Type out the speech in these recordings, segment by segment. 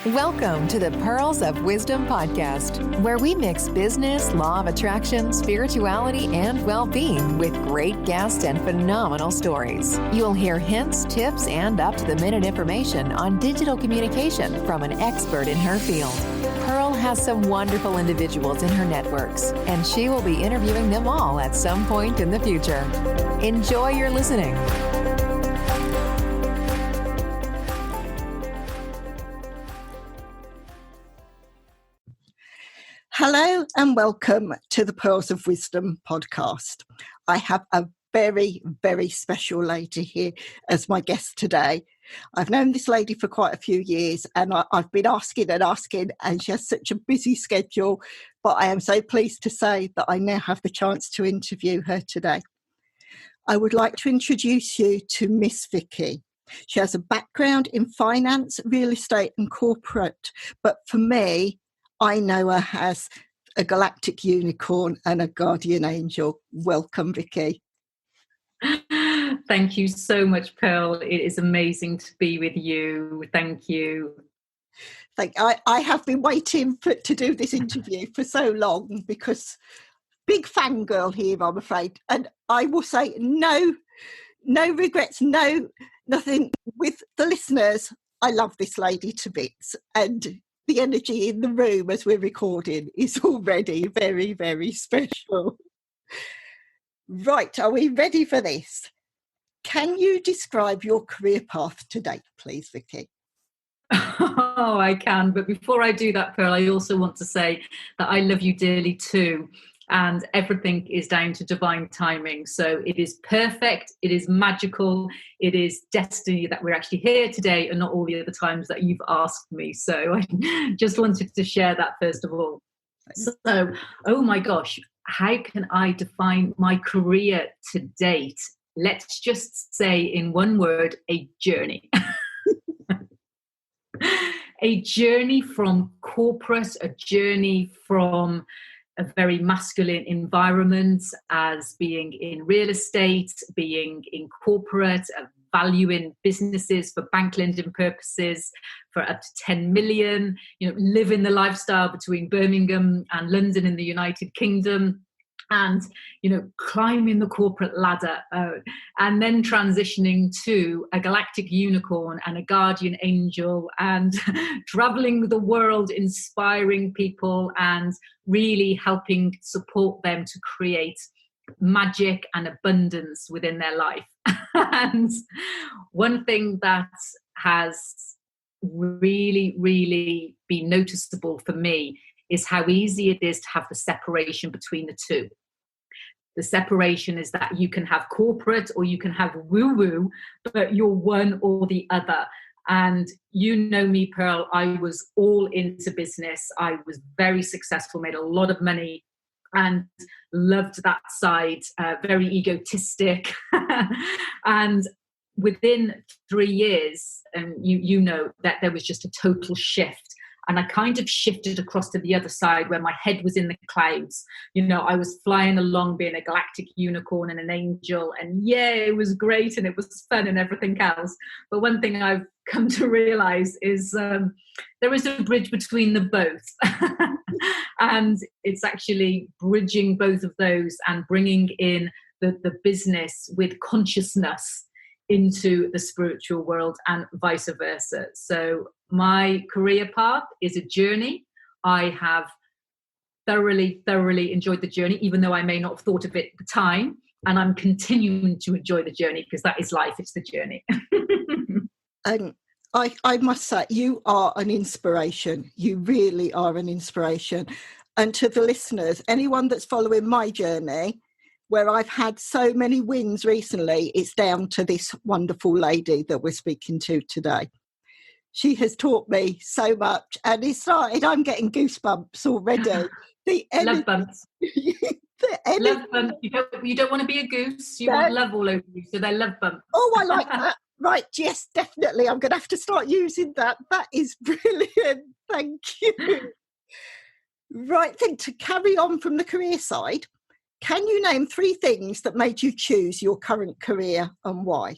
Welcome to the Pearls of Wisdom podcast, where we mix business, law of attraction, spirituality, and well-being with great guests and phenomenal stories. You'll hear hints, tips, and up-to-the-minute information on digital communication from an expert in her field. Pearl has some wonderful individuals in her networks, and she will be interviewing them all at some point in the future. Enjoy your listening. Hello and welcome to the Pearls of Wisdom podcast. I have a very, very special lady here as my guest today. I've known this lady for quite a few years and I've been asking and she has such a busy schedule, but I am so pleased to say that I now have the chance to interview her today. I would like to introduce you to Miss Vikki. She has a background in finance, real estate and corporate, but for me, I know her as a galactic unicorn and a guardian angel. Welcome, Vikki. Thank you so much, Pearl. It is amazing to be with you. Thank you. I have been waiting to do this interview for so long because big fangirl here, I'm afraid. And I will say no regrets, nothing with the listeners. I love this lady to bits. And the energy in the room as we're recording is already very, very special. Right, are we ready for this? Can you describe your career path to date, please, Vikki? Oh, I can. But before I do that, Pearl, I also want to say that I love you dearly too. And everything is down to divine timing. So it is perfect. It is magical. It is destiny that we're actually here today and not all the other times that you've asked me. So I just wanted to share that first of all. So, oh my gosh, how can I define my career to date? Let's just say in one word, a journey. A journey from corporate, a journey from a very masculine environment as being in real estate, being in corporate, valuing businesses for bank lending purposes for up to 10 million, living the lifestyle between Birmingham and London in the United Kingdom. And, climbing the corporate ladder and then transitioning to a galactic unicorn and a guardian angel and traveling the world, inspiring people and really helping support them to create magic and abundance within their life. And one thing that has really, really been noticeable for me is how easy it is to have the separation between the two. The separation is that you can have corporate or you can have woo-woo, but you're one or the other. And you know me, Pearl, I was all into business. I was very successful, made a lot of money and loved that side, very egotistic. And within 3 years, you know that there was just a total shift. And I kind of shifted across to the other side where my head was in the clouds. I was flying along being a galactic unicorn and an angel. And yeah, it was great and it was fun and everything else. But one thing I've come to realize is there is a bridge between the both. And it's actually bridging both of those and bringing in the business with consciousness into the spiritual world and vice versa. So my career path is a journey. I have thoroughly enjoyed the journey, even though I may not have thought of it at the time. And I'm continuing to enjoy the journey because that is life. It's the journey. And I must say, you are an inspiration. You really are an inspiration. And to the listeners, anyone that's following my journey, where I've had so many wins recently, it's down to this wonderful lady that we're speaking to today. She has taught me so much and I'm getting goosebumps already. Love bumps. Love bumps. You don't want to be a goose. You want love all over you. So they're love bumps. Oh, I like that. Right. Yes, definitely. I'm going to have to start using that. That is brilliant. Thank you. Right. Then to carry on from the career side, can you name 3 things that made you choose your current career and why?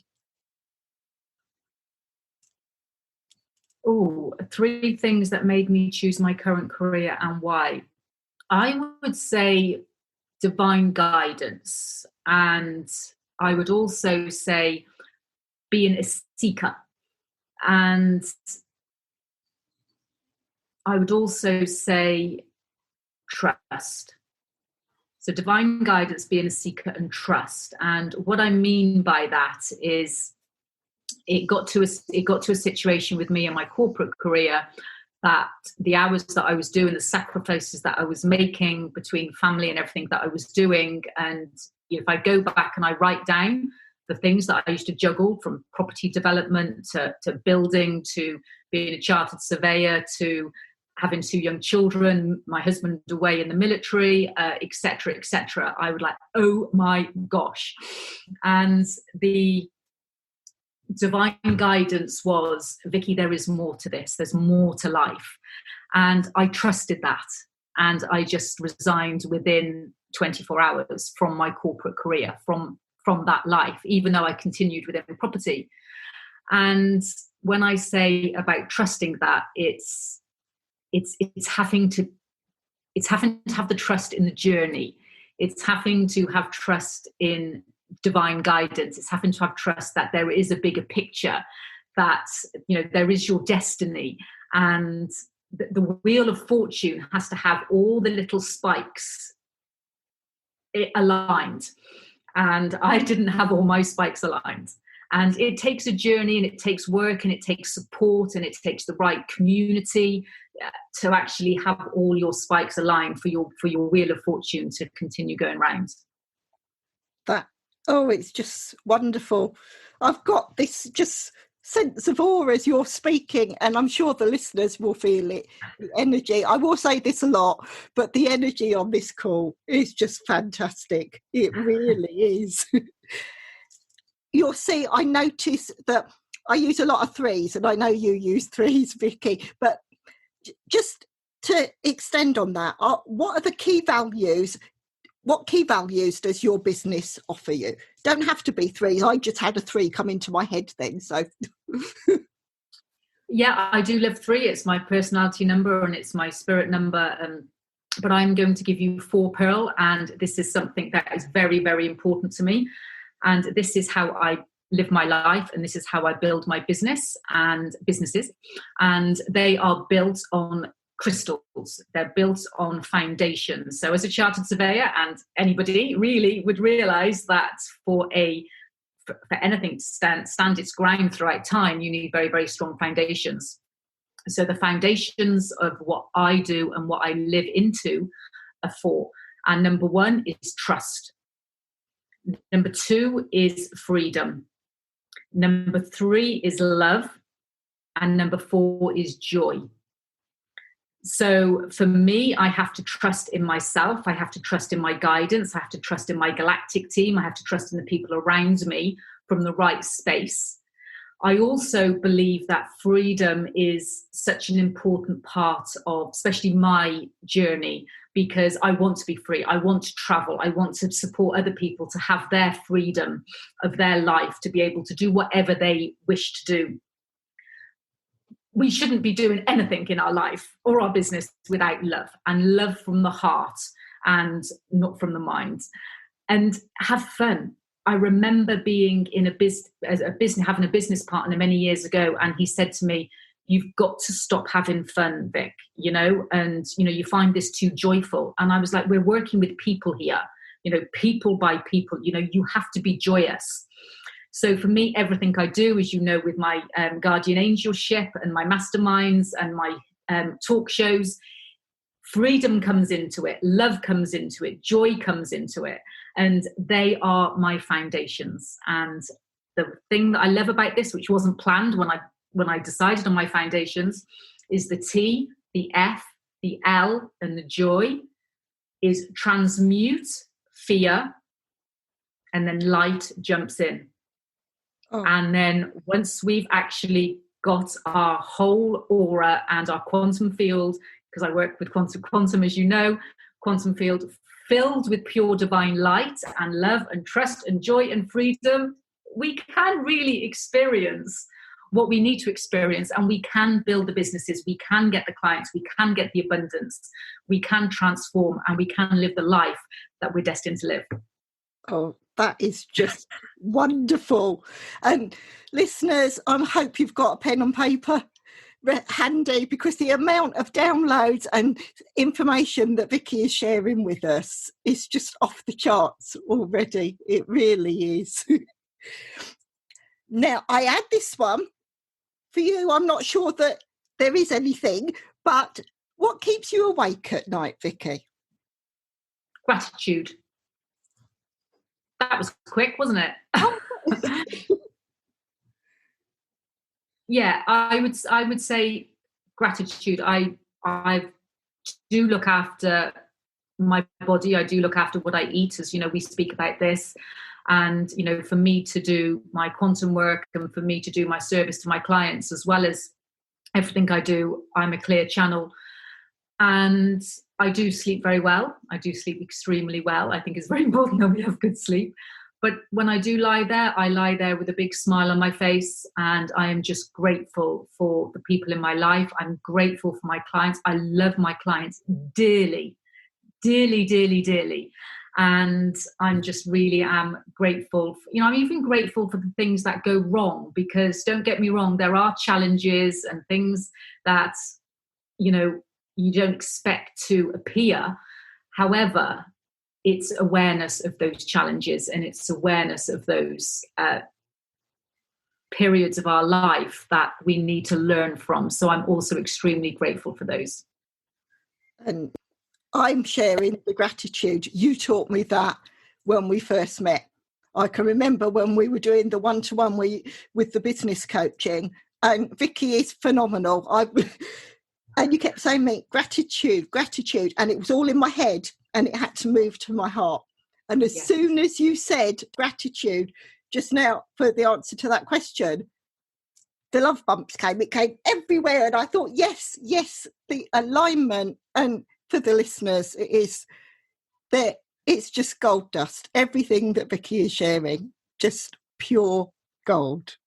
Oh, three things that made me choose my current career and why. I would say divine guidance. And I would also say being a seeker. And I would also say trust. So divine guidance, being a seeker, and trust. And what I mean by that is it got to a situation with me in my corporate career that the hours that I was doing, the sacrifices that I was making between family and everything that I was doing. And if I go back and I write down the things that I used to juggle, from property development to building, to being a chartered surveyor, to having two young children, my husband away in the military, etc., etc., I would like, oh my gosh. And the divine guidance was, Vikki, there is more to this. There's more to life. And I trusted that. And I just resigned within 24 hours from my corporate career, from that life, even though I continued within property. And when I say about trusting that, it's having to have the trust in the journey. It's having to have trust in divine guidance. It's having to have trust that there is a bigger picture, that there is your destiny, and the wheel of fortune has to have all the little spikes aligned. And I didn't have all my spikes aligned. And it takes a journey, and it takes work, and it takes support, and it takes the right community to actually have all your spikes aligned for your wheel of fortune to continue going round. It's just wonderful. I've got this just sense of awe as you're speaking, and I'm sure the listeners will feel it. The energy, I will say this a lot, but the energy on this call is just fantastic. It really is. You'll see, I notice that I use a lot of threes, and I know you use threes, Vikki, but just to extend on that, what are the key values? What key values does your business offer you? Don't have to be threes. I just had a three come into my head then. So, yeah, I do live three. It's my personality number and it's my spirit number. But I'm going to give you 4, Pearl, and this is something that is very, very important to me. And this is how I live my life, and this is how I build my business and businesses. And they are built on crystals. They're built on foundations. So as a chartered surveyor, and anybody really would realize that for anything to stand its ground throughout time, you need very, very strong foundations. So the foundations of what I do and what I live into are 4. And number 1 is trust. Number 2 is freedom. Number 3 is love. And number 4 is joy. So for me, I have to trust in myself. I have to trust in my guidance. I have to trust in my Galactic team. I have to trust in the people around me from the right space. I also believe that freedom is such an important part of, especially my journey, because I want to be free. I want to travel. I want to support other people to have their freedom of their life, to be able to do whatever they wish to do. We shouldn't be doing anything in our life or our business without love, and love from the heart and not from the mind. And have fun. I remember being in having a business partner many years ago, and he said to me, "You've got to stop having fun, Vic, and you find this too joyful." And I was like, we're working with people here, people by people, you have to be joyous. So for me, everything I do, as you know, with my guardian angelship and my masterminds and my talk shows, freedom comes into it, love comes into it, joy comes into it. And they are my foundations. And the thing that I love about this, which wasn't planned when I decided on my foundations, is the T, the F, the L, and the joy is transmute fear, and then light jumps in. Oh. And then once we've actually got our whole aura and our quantum field, because I work with quantum, as you know, quantum field filled with pure divine light and love and trust and joy and freedom, we can really experience what we need to experience, and we can build the businesses, we can get the clients, we can get the abundance, we can transform, and we can live the life that we're destined to live. Oh, that is just wonderful. And listeners, I hope you've got a pen and paper handy, because the amount of downloads and information that Vikki is sharing with us is just off the charts already. It really is. Now, I add this one for you. I'm not sure that there is anything, but what keeps you awake at night, Vikki? Gratitude. That was quick, wasn't it? Yeah, I would say gratitude. I do look after my body. I do look after what I eat, as you know, we speak about this. And, you know, for me to do my quantum work and for me to do my service to my clients, as well as everything I do, I'm a clear channel. And I do sleep very well. I do sleep extremely well. I think it's very important that we have good sleep. But when I do lie there, I lie there with a big smile on my face, and I am just grateful for the people in my life. I'm grateful for my clients. I love my clients dearly, dearly, dearly, dearly. And I'm just really am grateful. I'm even grateful for the things that go wrong, because don't get me wrong, there are challenges and things that, you don't expect to appear. However, it's awareness of those challenges, and it's awareness of those periods of our life that we need to learn from. So I'm also extremely grateful for those. And I'm sharing the gratitude. You taught me that when we first met. I can remember when we were doing the one-to-one with the business coaching, and Vikki is phenomenal. And you kept saying me, gratitude, and it was all in my head, and it had to move to my heart. And as soon as you said gratitude just now for the answer to that question, the love bumps came. It came everywhere, and I thought, yes, the alignment. And for the listeners, it is that it's just gold dust. Everything that Vikki is sharing, just pure gold.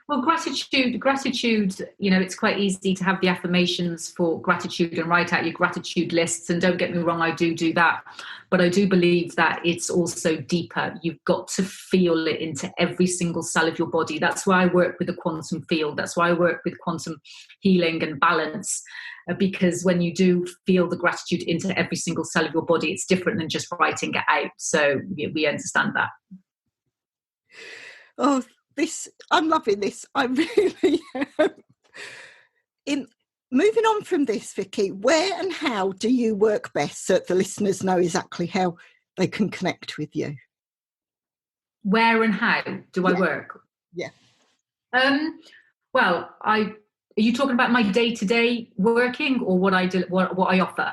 Well, gratitude, it's quite easy to have the affirmations for gratitude and write out your gratitude lists. And don't get me wrong, I do that. But I do believe that it's also deeper. You've got to feel it into every single cell of your body. That's why I work with the quantum field. That's why I work with quantum healing and balance. Because when you do feel the gratitude into every single cell of your body, it's different than just writing it out. So we understand that. Oh, I'm loving this. I really am. Moving on from this, Vikki, where and how do you work best so that the listeners know exactly how they can connect with you? Where and how do I work? Yeah. Well, are you talking about my day-to-day working, or what I do, what I offer?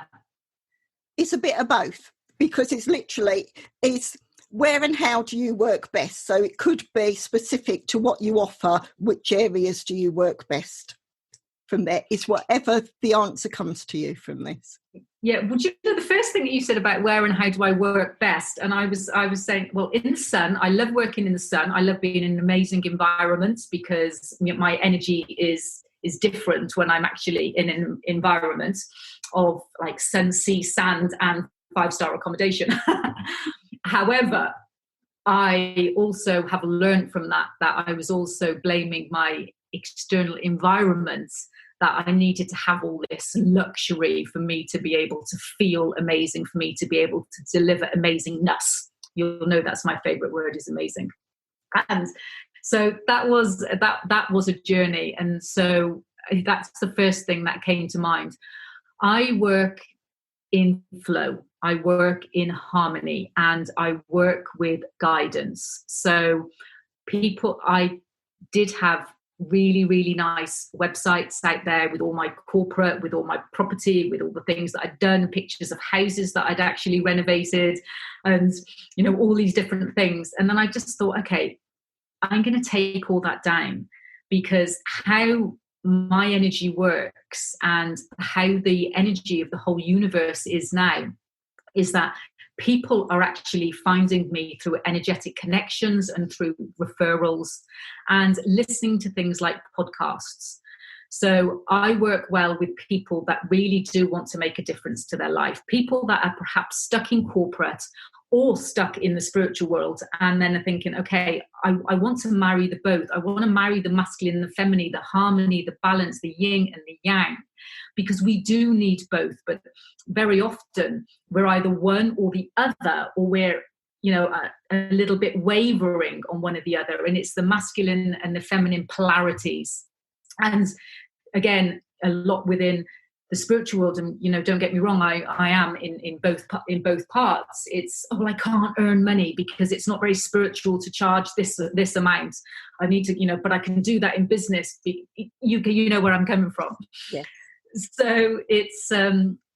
It's a bit of both, because it's where and how do you work best? So it could be specific to what you offer. Which areas do you work best? From there is whatever the answer comes to you from this. Yeah, would you know the first thing that you said about where and how do I work best? And I was saying, well, in the sun, I love working in the sun. I love being in amazing environments, because my energy is different when I'm actually in an environment of like sun, sea, sand, and 5-star accommodation. However, I also have learned from that I was also blaming my external environment, that I needed to have all this luxury for me to be able to feel amazing, for me to be able to deliver amazingness. You'll know that's my favorite word, is amazing. And so that was a journey. And so that's the first thing that came to mind. I work in flow, I work in harmony, and I work with guidance. So I did have really, really nice websites out there with all my corporate, with all my property, with all the things that I'd done, pictures of houses that I'd actually renovated, and, all these different things. And then I just thought, okay, I'm going to take all that down, because how my energy works and how the energy of the whole universe is now is that people are actually finding me through energetic connections and through referrals and listening to things like podcasts. So I work well with people that really do want to make a difference to their life, people that are perhaps stuck in corporate or stuck in the spiritual world, and then are thinking, okay, I want to marry the both. I want to marry the masculine and the feminine, the harmony, the balance, the yin and the yang, because we do need both. But very often we're either one or the other, or we're, a little bit wavering on one or the other. And it's the masculine and the feminine polarities. And again, a lot within the spiritual world, and don't get me wrong, I am in both parts. It's, I can't earn money because it's not very spiritual to charge this amount. I need to, but I can do that in business. You know where I'm coming from. Yeah. So it's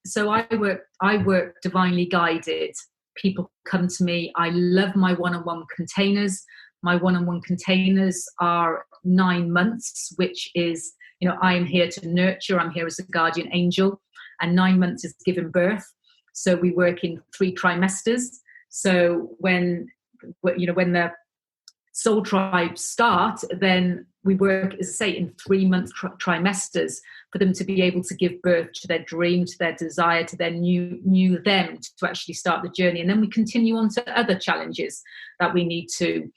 so I work divinely guided. People come to me. I love my one-on-one containers. My one-on-one containers are 9 months, which is, I am here to nurture. I'm here as a guardian angel, and 9 months is giving birth. So we work in 3 trimesters. So when the soul tribes start, then we work, as I say, in 3-month trimesters for them to be able to give birth to their dream, to their desire, to their new them, to actually start the journey. And then we continue on to other challenges that we need to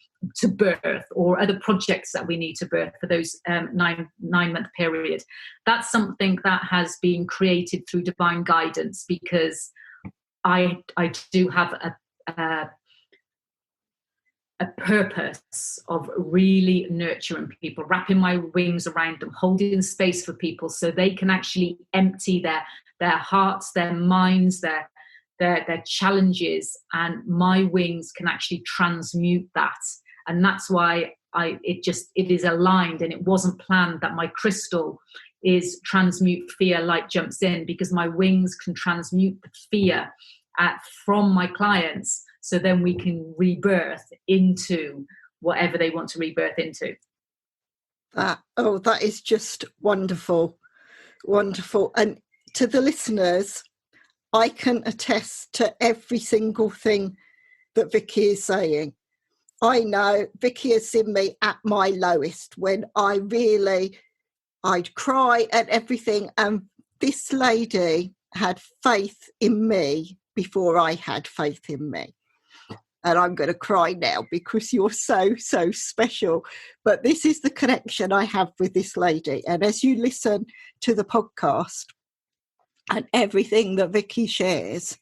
birth, or other projects that we need to birth for those 9-month period. That's something that has been created through divine guidance, because I do have a purpose of really nurturing people, wrapping my wings around them, holding space for people so they can actually empty their hearts, their minds, their challenges, and my wings can actually transmute that. And that's why it is aligned, and it wasn't planned that my crystal is transmute fear, light jumps in, because my wings can transmute the fear from my clients, so then we can rebirth into whatever they want to rebirth into. That is just wonderful. Wonderful. And to the listeners, I can attest to every single thing that Vikki is saying. I know Vikki has seen me at my lowest, when I'd cry at everything. And this lady had faith in me before I had faith in me. And I'm going to cry now because you're so, so special. But this is the connection I have with this lady. And as you listen to the podcast and everything that Vikki shares,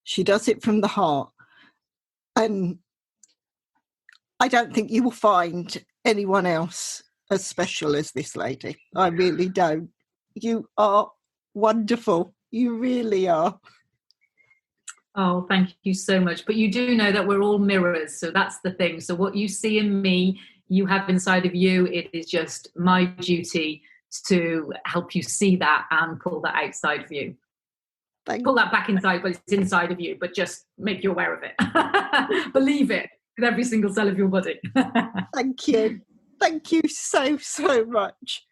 she does it from the heart. And I don't think you will find anyone else as special as this lady. I really don't. You are wonderful. You really are. Oh, thank you so much. But you do know that we're all mirrors. So that's the thing. So what you see in me, you have inside of you. It is just my duty to help you see that and pull that outside of you. Pull that back inside, but it's inside of you. But just make you aware of it. Believe it with every single cell of your body. Thank you. Thank you so, so much.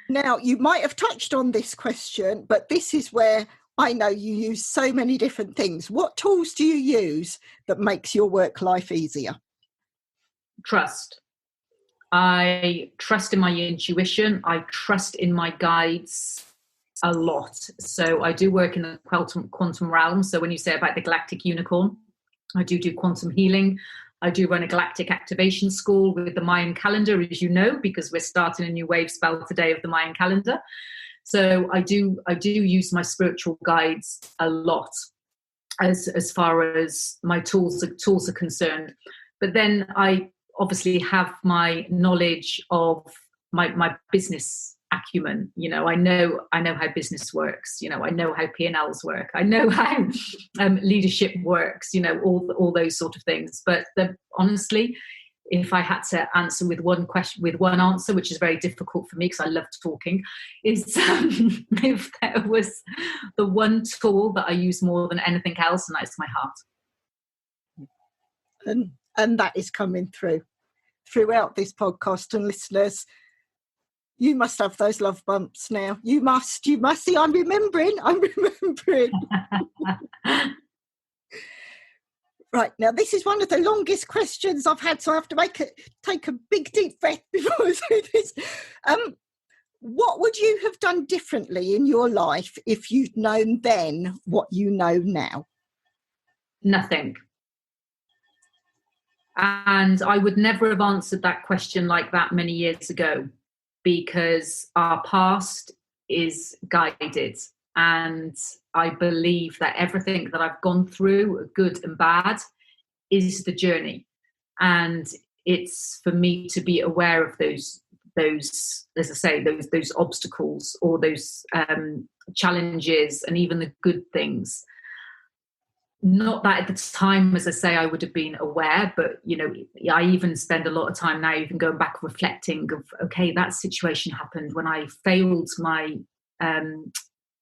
Now, you might have touched on this question, but this is where I know you use so many different things. What tools do you use that makes your work life easier? Trust. I trust in my intuition. I trust in my guides a lot. So I do work in the quantum realm. So when you say about the Galactic unicorn, I do quantum healing. I do run a Galactic activation school with the Mayan calendar, as you know, because we're starting a new wave spell today of the Mayan calendar. So I do use my spiritual guides a lot as far as my tools are concerned. But then I obviously have my knowledge of my business acumen. I know how business works. I know how P&Ls work. I know how leadership works. All those sort of things. But honestly, if I had to answer with one question, with one answer, which is very difficult for me because I love talking, is if there was the one tool that I use more than anything else, and that's my heart. And that is coming throughout this podcast. And listeners, you must have those love bumps now. You must see. I'm remembering. Right, now this is one of the longest questions I've had, so I have to take a big deep breath before I say this. What would you have done differently in your life if you'd known then what you know now? Nothing. And I would never have answered that question like that many years ago, because our past is guided. And I believe that everything that I've gone through, good and bad, is the journey. And it's for me to be aware of those, as I say, those obstacles or those challenges, and even the good things. Not that at the time, as I say, I would have been aware, but, you know, I even spend a lot of time now even going back reflecting of, okay, that situation happened when I failed my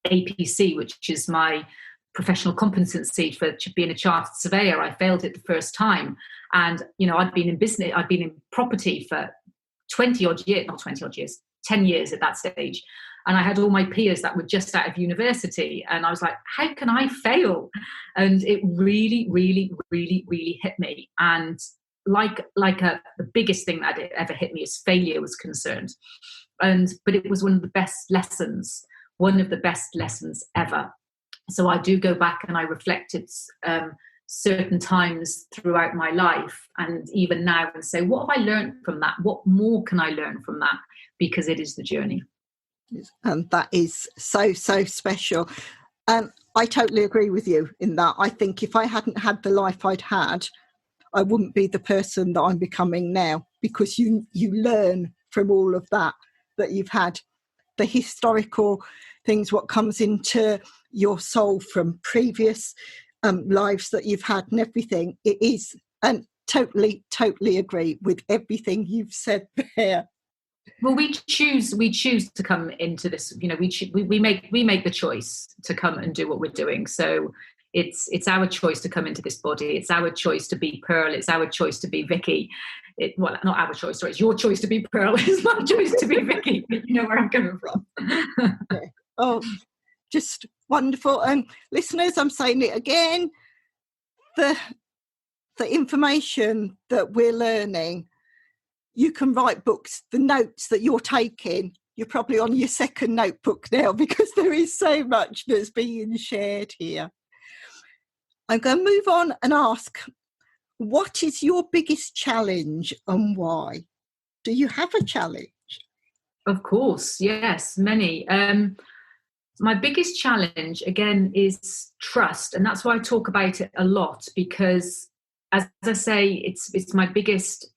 APC, which is my professional competency for being a chartered surveyor. I failed it the first time. And, you know, I'd been in business, I'd been in property for 10 years at that stage. And I had all my peers that were just out of university. And I was like, how can I fail? And it really, really, really, really hit me. And the biggest thing that ever hit me is failure was concerned. But it was one of the best lessons ever. So I do go back and I reflected certain times throughout my life, and even now, and say, what have I learned from that? What more can I learn from that? Because it is the journey. And that is so, so special. I totally agree with you in that. I think if I hadn't had the life I'd had, I wouldn't be the person that I'm becoming now, because you learn from all of that you've had, the historical things, what comes into your soul from previous lives that you've had and everything. It is, and totally agree with everything you've said there. Well, we choose to come into this, you know, we make the choice to come and do what we're doing. So it's our choice to come into this body. It's our choice to be Pearl. It's our choice to be Vikki. Well, not our choice, sorry. It's your choice to be Pearl. It's my choice to be Vikki. You know where I'm coming from. Yeah. Oh, just wonderful. And listeners, I'm saying it again. The information that we're learning, you can write books. The notes that you're taking, you're probably on your second notebook now, because there is so much that's being shared here. I'm going to move on and ask, what is your biggest challenge and why? Do you have a challenge? Of course, yes, many. My biggest challenge, again, is trust. And that's why I talk about it a lot, because, as I say, it's my biggest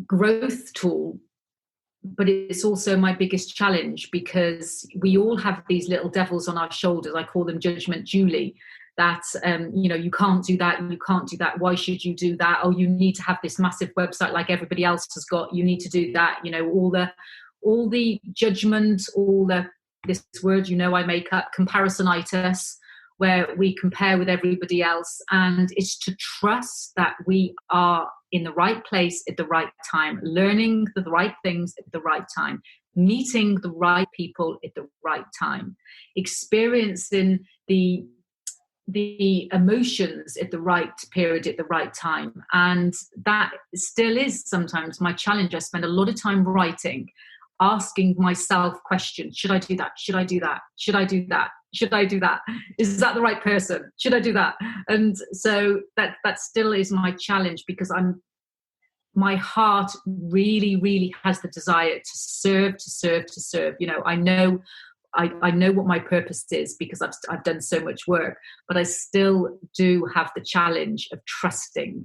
growth tool, but it's also my biggest challenge, because we all have these little devils on our shoulders. I call them Judgment Julie. That, you know, you can't do that. Why should you do that? Oh, you need to have this massive website like everybody else has got. You need to do that. You know, all the judgment, this word, you know, I make up, comparisonitis, where we compare with everybody else. And it's to trust that we are in the right place at the right time, learning the right things at the right time, meeting the right people at the right time, experiencing the emotions at the right period at the right time. And that still is sometimes my challenge. I spend a lot of time writing, asking myself questions. Should I do that? Should I do that? Should I do that? Should I do that? Is that the right person? Should I do that? And so that still is my challenge, because my heart really, really has the desire to serve. You know, I know what my purpose is, because I've done so much work, but I still do have the challenge of trusting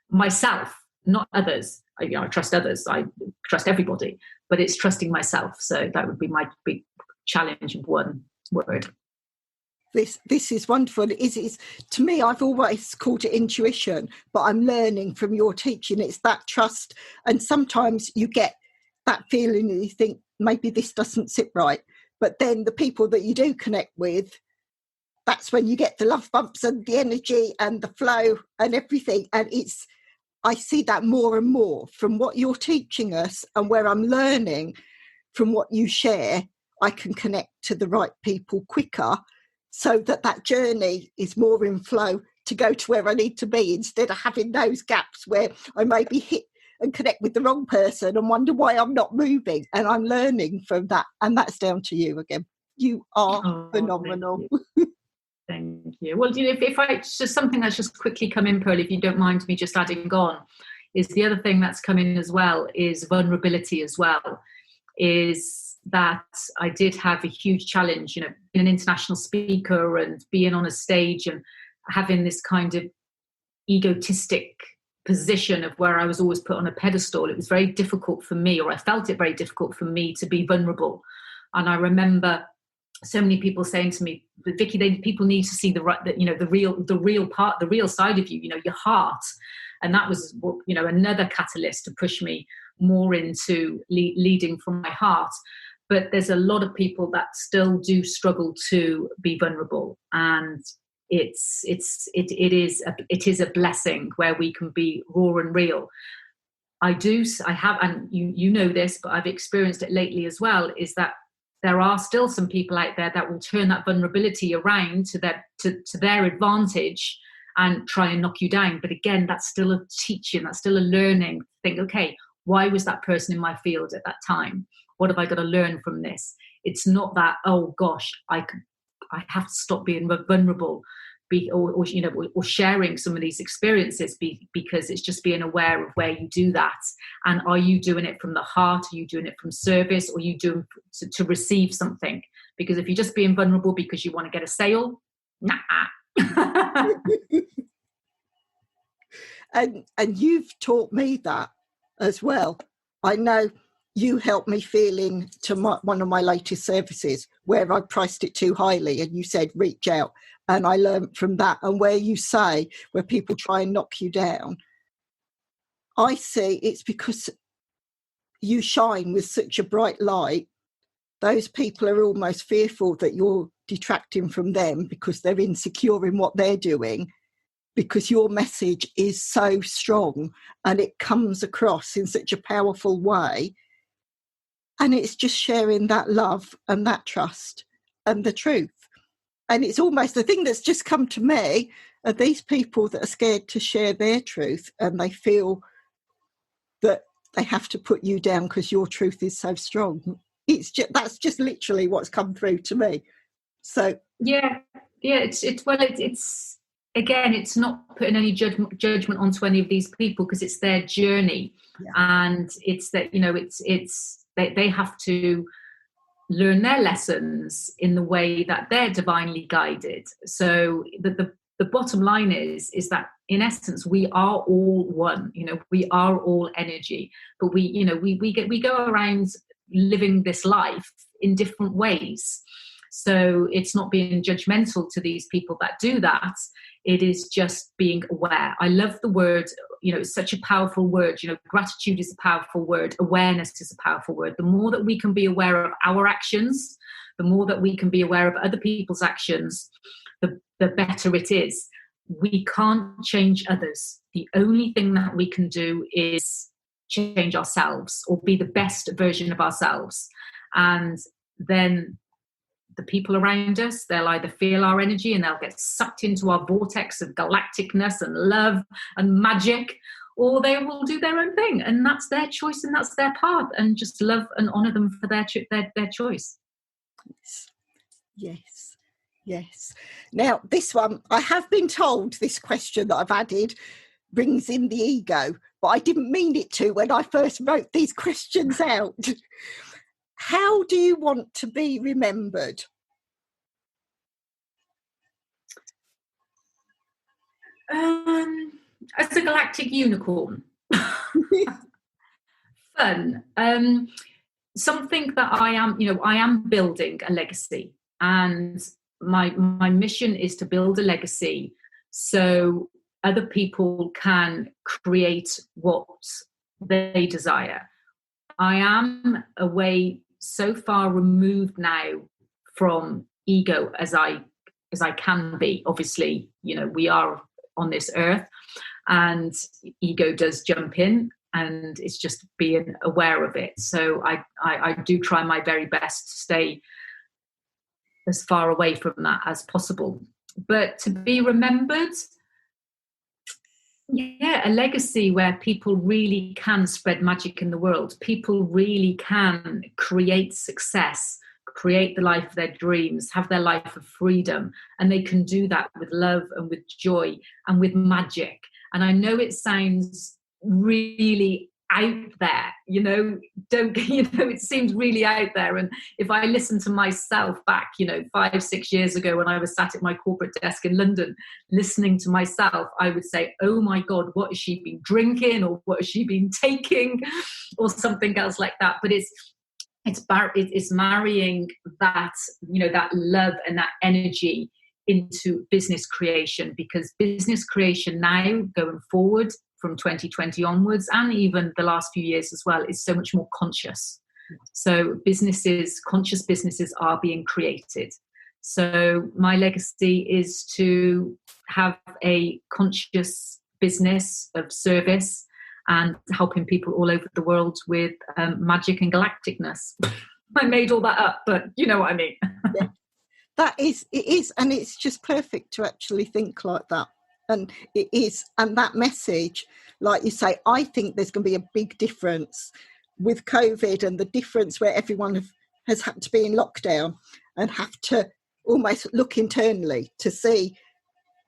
myself, not others. I trust others. I trust everybody, but it's trusting myself. So that would be my big challenge of one word. This is wonderful. It is, to me, I've always called it intuition, but I'm learning from your teaching. It's that trust. And sometimes you get that feeling and you think, maybe this doesn't sit right. But then the people that you do connect with, that's when you get the love bumps and the energy and the flow and everything. And I see that more and more from what you're teaching us, and where I'm learning from what you share, I can connect to the right people quicker. so that journey is more in flow to go to where I need to be, instead of having those gaps where I maybe hit and connect with the wrong person and wonder why I'm not moving. And I'm learning from that. And that's down to you again. You are phenomenal. Thank you. Well, if I just something that's just quickly come in, Pearl, if you don't mind me just adding on, is the other thing that's come in as well is vulnerability as well. Is that I did have a huge challenge, being an international speaker and being on a stage and having this kind of egotistic position of where I was always put on a pedestal. It was very difficult for me, or I felt it very difficult for me to be vulnerable. And I remember so many people saying to me, Vikki, people need to see the real part, the real side of you, your heart. And that was, another catalyst to push me more into leading from my heart. But there's a lot of people that still do struggle to be vulnerable, and it is a blessing where we can be raw and real. I have, and you know this, but I've experienced it lately as well, is that there are still some people out there that will turn that vulnerability around to their advantage and try and knock you down. But again, that's still a teaching, that's still a learning. Think, okay, why was that person in my field at that time? What have I got to learn from this? It's not that, oh gosh, I have to stop being vulnerable, or sharing some of these experiences, because it's just being aware of where you do that. And are you doing it from the heart? Are you doing it from service? Or are you doing to receive something? Because if you're just being vulnerable because you want to get a sale, nah. And you've taught me that as well. I know you helped me feel into one of my latest services where I priced it too highly, and you said reach out, and I learned from that. And where you say where people try and knock you down, I see it's because you shine with such a bright light. Those people are almost fearful that you're detracting from them because they're insecure in what they're doing, because your message is so strong and it comes across in such a powerful way. And it's just sharing that love and that trust and the truth. And it's almost the thing that's just come to me are these people that are scared to share their truth, and they feel that they have to put you down because your truth is so strong. That's just literally what's come through to me. So it's again, it's not putting any judgment onto any of these people, because it's their journey, and it's that they have to learn their lessons in the way that they're divinely guided. So the bottom line is that in essence we are all one. We are all energy, but we go around living this life in different ways. So it's not being judgmental to these people that do that. It is just being aware. I love the word, it's such a powerful word. Gratitude is a powerful word. Awareness is a powerful word. The more that we can be aware of our actions, the more that we can be aware of other people's actions, the better it is. We can't change others. The only thing that we can do is change ourselves, or be the best version of ourselves. And then the people around us, they'll either feel our energy and they'll get sucked into our vortex of galacticness and love and magic, or they will do their own thing, and that's their choice and that's their path, and just love and honor them for their choice. Yes. Now, this one, I have been told this question that I've added brings in the ego, but I didn't mean it to when I first wrote these questions out. How do you want to be remembered? As a galactic unicorn. Fun. Something that I am building a legacy, and my mission is to build a legacy so other people can create what they desire. I am a way so far removed now from ego as I can be. Obviously, we are on this earth, and ego does jump in, and it's just being aware of it. So I do try my very best to stay as far away from that as possible. But to be remembered, a legacy where people really can spread magic in the world. People really can create success, create the life of their dreams, have their life of freedom. And they can do that with love and with joy and with magic. And I know it sounds really out there, it seems really out there. And if I listen to myself back, 5-6 years ago when I was sat at my corporate desk in London, listening to myself, I would say, oh my God, what has she been drinking, or what has she been taking, or something else like that. But it's marrying that, that love and that energy into business creation, because business creation now going forward from 2020 onwards, and even the last few years as well, is so much more conscious. So conscious businesses are being created. So my legacy is to have a conscious business of service and helping people all over the world with magic and galacticness. I made all that up, but you know what I mean. Yeah. It is, and it's just perfect to actually think like that. And it is, and that message, like you say, I think there's going to be a big difference with COVID, and the difference where everyone has had to be in lockdown and have to almost look internally to see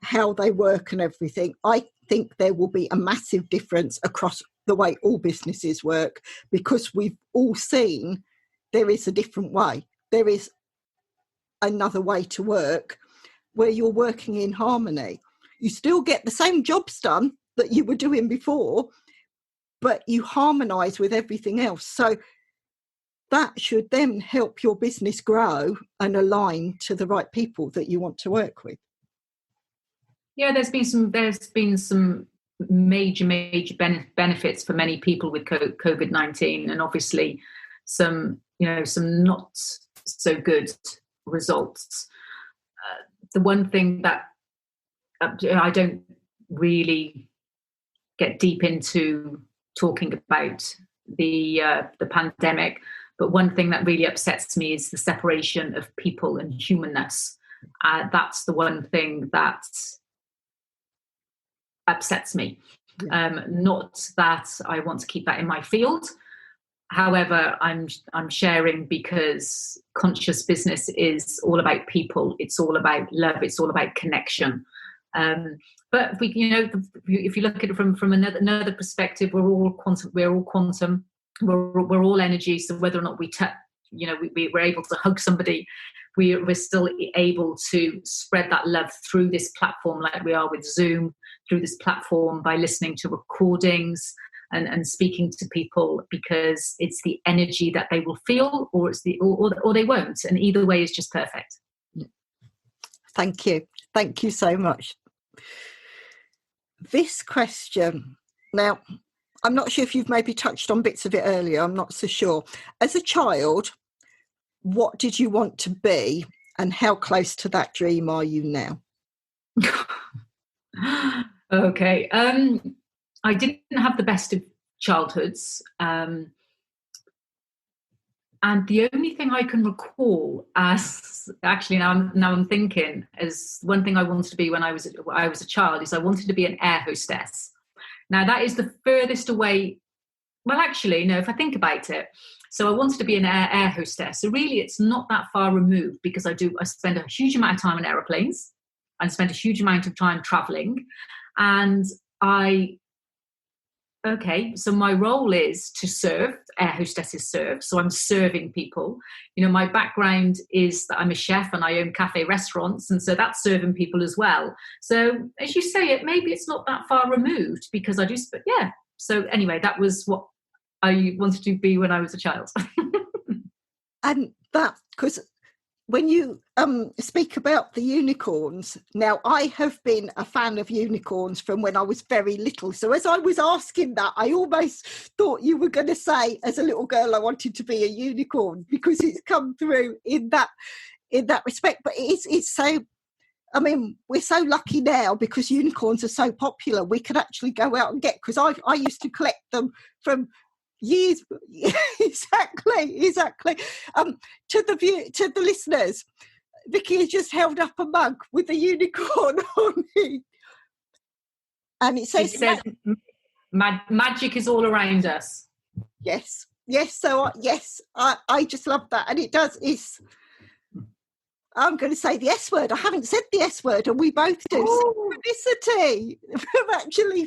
how they work and everything. I think there will be a massive difference across the way all businesses work, because we've all seen there is a different way. There is another way to work where you're working in harmony. You still get the same jobs done that you were doing before, but you harmonise with everything else. So that should then help your business grow and align to the right people that you want to work with. Yeah, there's been some major benefits for many people with COVID-19, and obviously some not so good results. The one thing that I don't really get deep into talking about the pandemic, but one thing that really upsets me is the separation of people and humanness. That's the one thing that upsets me. Not that I want to keep that in my field. However, I'm sharing because conscious business is all about people. It's all about love. It's all about connection. But if you look at it from another perspective, we're all quantum. We're all energy. So whether or not we touch, we're able to hug somebody, we're still able to spread that love through this platform, like we are with Zoom, through this platform by listening to recordings and speaking to people, because it's the energy that they will feel, or or they won't, and either way is just perfect. Thank you so much. This question, now, I'm not sure if you've maybe touched on bits of it earlier, I'm not so sure. As a child, what did you want to be, and how close to that dream are you now? Okay. I didn't have the best of childhoods. And the only thing I can recall as, actually now I'm thinking, as one thing I wanted to be when I was a child, is I wanted to be an air hostess. Now that is the furthest away. Well, actually, no, if I think about it. So I wanted to be an air hostess. So really it's not that far removed, because I spend a huge amount of time on aeroplanes. I spend a huge amount of time traveling. And so my role is to serve. Air hostesses serve, so I'm serving people. My background is that I'm a chef and I own cafe restaurants, and so that's serving people as well. So as you say it, maybe it's not that far removed, because I do. But yeah. So anyway, that was what I wanted to be when I was a child. And that, because when you speak about the unicorns, now I have been a fan of unicorns from when I was very little. So as I was asking that, I almost thought you were going to say, as a little girl, I wanted to be a unicorn, because it's come through in that respect. But it's so, I mean, we're so lucky now, because unicorns are so popular. We could actually go out and get, because I used to collect them from years. Exactly. To the listeners, Vikki has just held up a mug with a unicorn on it. And it says magic is all around us. Yes. So I just love that. And it does, I'm going to say the S word. I haven't said the S word, and we both do. Synchronicity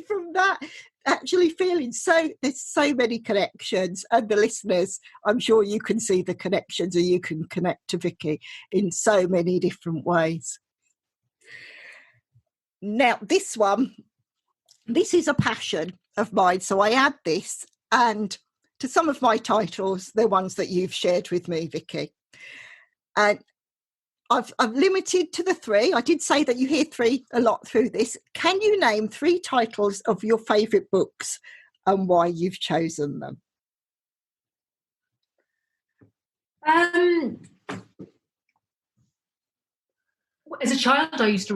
from that, actually feeling so, there's so many connections. And the listeners, I'm sure you can see the connections, or you can connect to Vikki in so many different ways. Now, this is a passion of mine. So I add this, and to some of my titles, they're ones that you've shared with me, Vikki. And I've limited to the 3. I did say that you hear 3 a lot through this. Can you name 3 titles of your favourite books and why you've chosen them? As a child, I used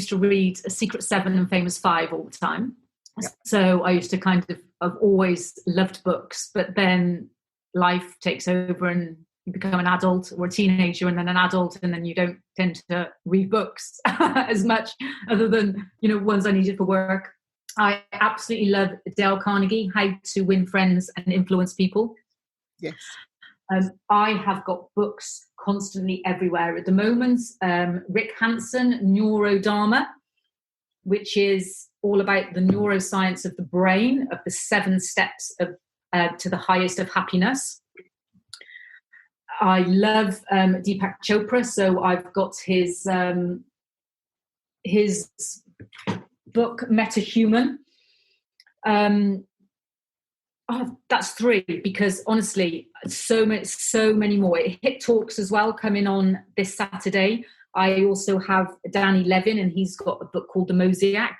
to read Secret 7 and Famous 5 all the time. Yeah. So I used to I've always loved books, but then life takes over and you become an adult or a teenager and then an adult, and then you don't tend to read books as much, other than, ones I needed for work. I absolutely love Dale Carnegie, How to Win Friends and Influence People. Yes. I have got books constantly everywhere at the moment. Rick Hanson, Neurodharma, which is all about the neuroscience of the brain, of the 7 steps to the highest of happiness. I love Deepak Chopra, so I've got his book Metahuman. That's 3, because honestly, so many more. Hit Talks as well coming on this Saturday. I also have Danny Levin, and he's got a book called The Mosaic,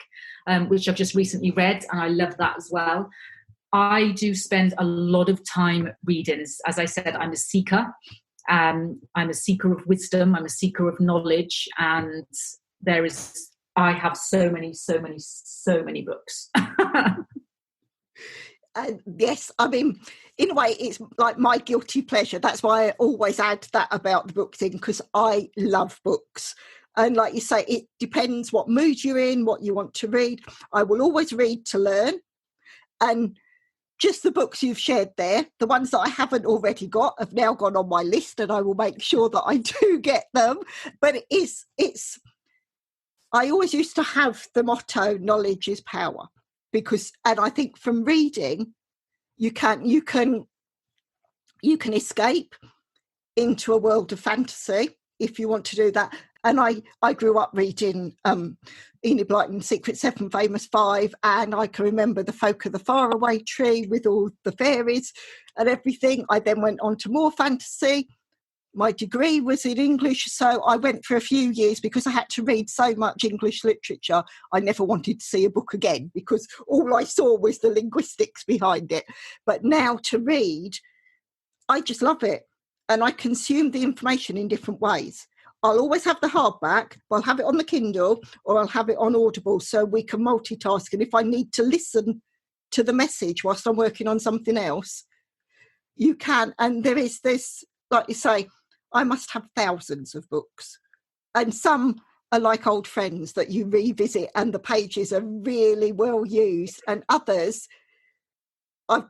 which I've just recently read, and I love that as well. I do spend a lot of time reading. As I said, I'm a seeker. I'm a seeker of wisdom. I'm a seeker of knowledge, and I have so many books. Yes, I mean, in a way, it's like my guilty pleasure. That's why I always add that about the book thing, because I love books. And like you say, it depends what mood you're in, what you want to read. I will always read to learn. And just the books you've shared there, the ones that I haven't already got have now gone on my list, and I will make sure that I do get them. But I always used to have the motto, knowledge is power. And I think from reading, you can escape into a world of fantasy if you want to do that. And I grew up reading Enid Blyton, Secret 7, Famous 5, and I can remember The Folk of the Faraway Tree with all the fairies and everything. I then went on to more fantasy. My degree was in English, so I went for a few years, because I had to read so much English literature. I never wanted to see a book again, because all I saw was the linguistics behind it. But now to read, I just love it. And I consume the information in different ways. I'll always have the hardback, but I'll have it on the Kindle, or I'll have it on Audible, so we can multitask. And if I need to listen to the message whilst I'm working on something else, you can. And there is this, like you say, I must have thousands of books, and some are like old friends that you revisit and the pages are really well used, and others I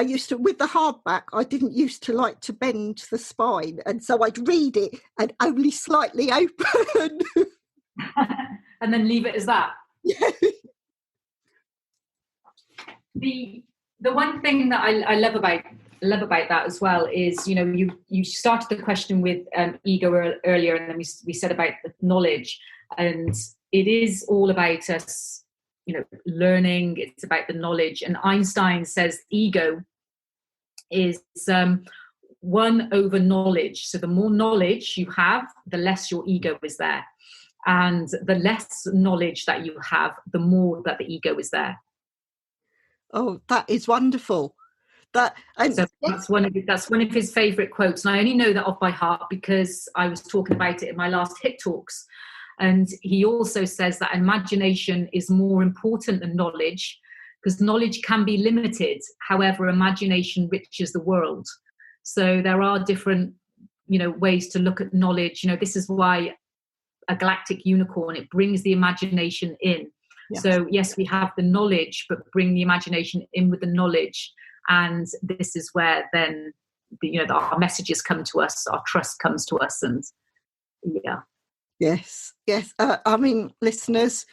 used to, with the hardback, I didn't used to like to bend the spine, and so I'd read it and only slightly open. And then leave it as that. Yeah. The one thing that I love about that as well is, you started the question with ego earlier, and then we said about the knowledge, and it is all about us, learning. It's about the knowledge. And Einstein says ego is 1 over knowledge. So the more knowledge you have, the less your ego is there, and the less knowledge that you have, the more that the ego is there. Oh, that is wonderful. That's one of his favourite quotes, and I only know that off by heart because I was talking about it in my last Hit Talks. And he also says that imagination is more important than knowledge, because knowledge can be limited. However, imagination riches the world. So there are different ways to look at knowledge. This is why a galactic unicorn, it brings the imagination in. Yes. So yes, we have the knowledge, but bring the imagination in with the knowledge. And this is where then our messages come to us, our trust comes to us. And yeah. Yes. Listeners,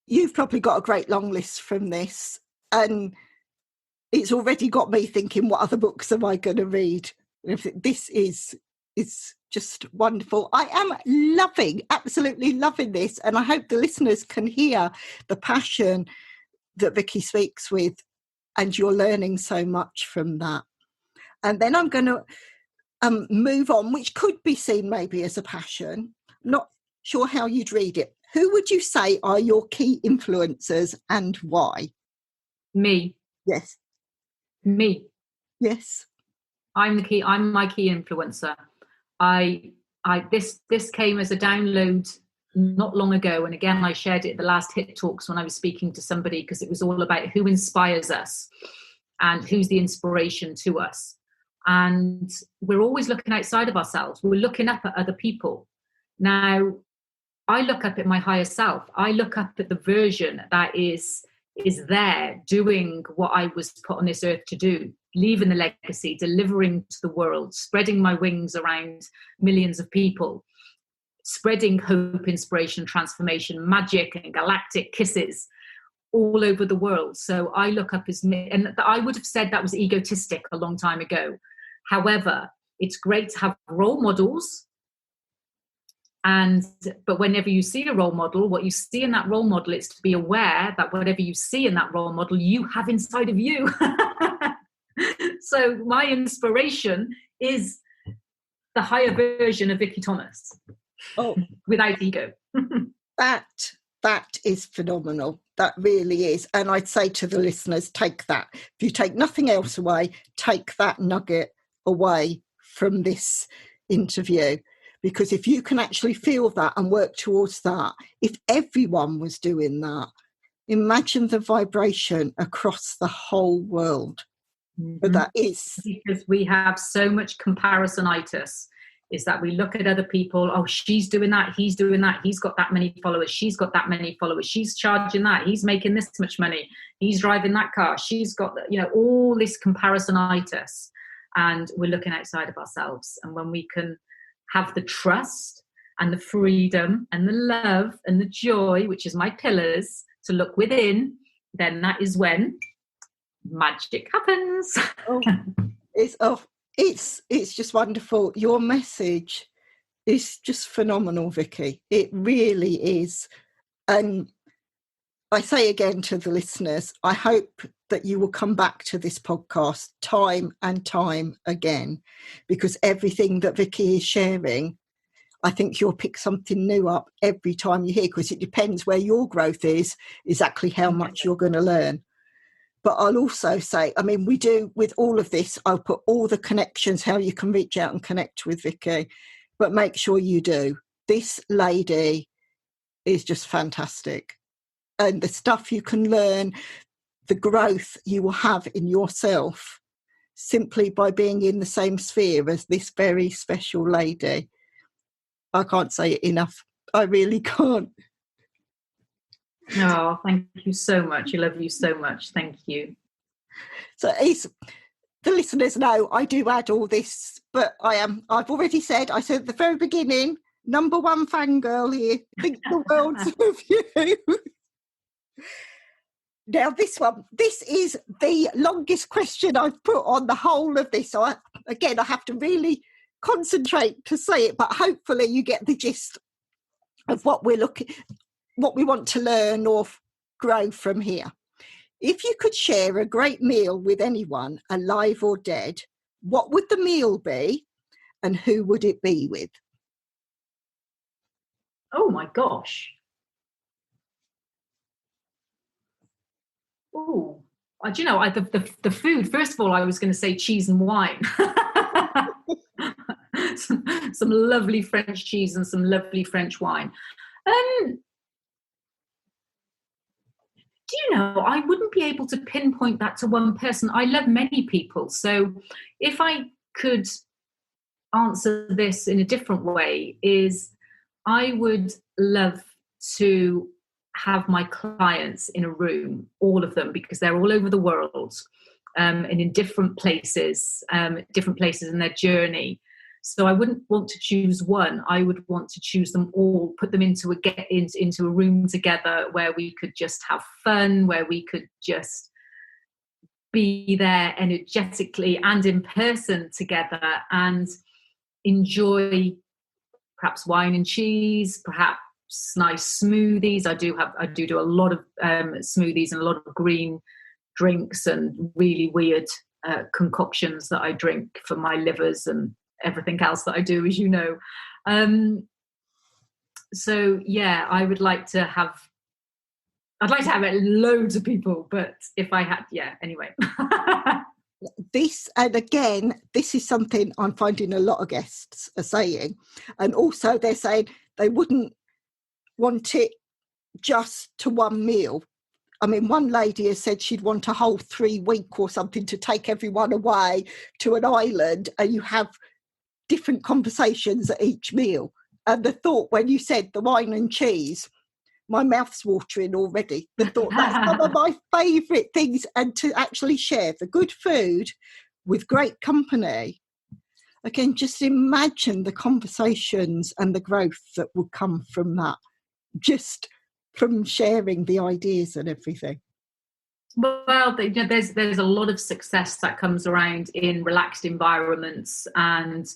you've probably got a great long list from this, and it's already got me thinking, what other books am I going to read? This is just wonderful. I am absolutely loving this, and I hope the listeners can hear the passion that Vikki speaks with, and you're learning so much from that. And then I'm going to move on, which could be seen maybe as a passion. Not sure how you'd read it. Who would you say are your key influencers and why? Me. Yes. Me. Yes. I'm my key influencer. This came as a download not long ago, and again I shared it at the last Hit Talks when I was speaking to somebody, because it was all about who inspires us and who's the inspiration to us. And we're always looking outside of ourselves. We're looking up at other people. Now, I look up at my higher self. I look up at the version that is there doing what I was put on this earth to do, leaving the legacy, delivering to the world, spreading my wings around millions of people, spreading hope, inspiration, transformation, magic and galactic kisses all over the world. So I look up as me, and I would have said that was egotistic a long time ago. However, it's great to have role models. But whenever you see a role model, what you see in that role model is to be aware that whatever you see in that role model, you have inside of you. So my inspiration is the higher version of Vikki Thomas. Oh, without ego. That is phenomenal. That really is. And I'd say to the listeners, take that. If you take nothing else away, take that nugget away from this interview. Because if you can actually feel that and work towards that, if everyone was doing that, imagine the vibration across the whole world. Mm-hmm. But that is... Because we have so much comparisonitis, is that we look at other people, oh, she's doing that, he's doing that, he's got that many followers, she's got that many followers, she's charging that, he's making this much money, he's driving that car, she's got, all this comparisonitis. And we're looking outside of ourselves. And when we can have the trust and the freedom and the love and the joy, which is my pillars, to look within, then that is when magic happens. It's just wonderful. Your message is just phenomenal, Vikki. It really is. And I say again to the listeners, I hope that you will come back to this podcast time and time again, because everything that Vikki is sharing, I think you'll pick something new up every time you hear, because it depends where your growth is, exactly how much you're going to learn. But I'll also say, we do with all of this, I'll put all the connections, how you can reach out and connect with Vikki, but make sure you do. This lady is just fantastic. And the stuff you can learn, the growth you will have in yourself simply by being in the same sphere as this very special lady. I can't say it enough. I really can't. Oh, thank you so much. I love you so much. Thank you. So the listeners know I do add all this, but I've already said, I said at the very beginning, number one fangirl here. Think the world of you. Now, this is the longest question I've put on the whole of this. So I have to really concentrate to say it, but hopefully you get the gist of what we want to learn or grow from here. If you could share a great meal with anyone, alive or dead, what would the meal be and who would it be with? Oh my gosh. Oh, do you know, the food, first of all, I was going to say cheese and wine. some lovely French cheese and some lovely French wine. Do you know, I wouldn't be able to pinpoint that to one person. I love many people. So if I could answer this in a different way, is I would love to have my clients in a room, all of them, because they're all over the world, and in different places in their journey. So I wouldn't want to choose one. I would want to choose them all, put them into a room together where we could just have fun, where we could just be there energetically and in person together and enjoy perhaps wine and cheese, perhaps nice smoothies. I do a lot of smoothies and a lot of green drinks and really weird concoctions that I drink for my livers and everything else that I do, as you know. So yeah, I'd like to have loads of people, but if I had, anyway. This is something I'm finding a lot of guests are saying. And also they're saying they wouldn't want it just to one meal. I mean, one lady has said she'd want a whole 3 week or something to take everyone away to an island and you have different conversations at each meal. And the thought when you said the wine and cheese, my mouth's watering already. The thought that's one of my favourite things, and to actually share the good food with great company. Again, just imagine the conversations and the growth that would come from that, just from sharing the ideas and everything. Well, there's a lot of success that comes around in relaxed environments and,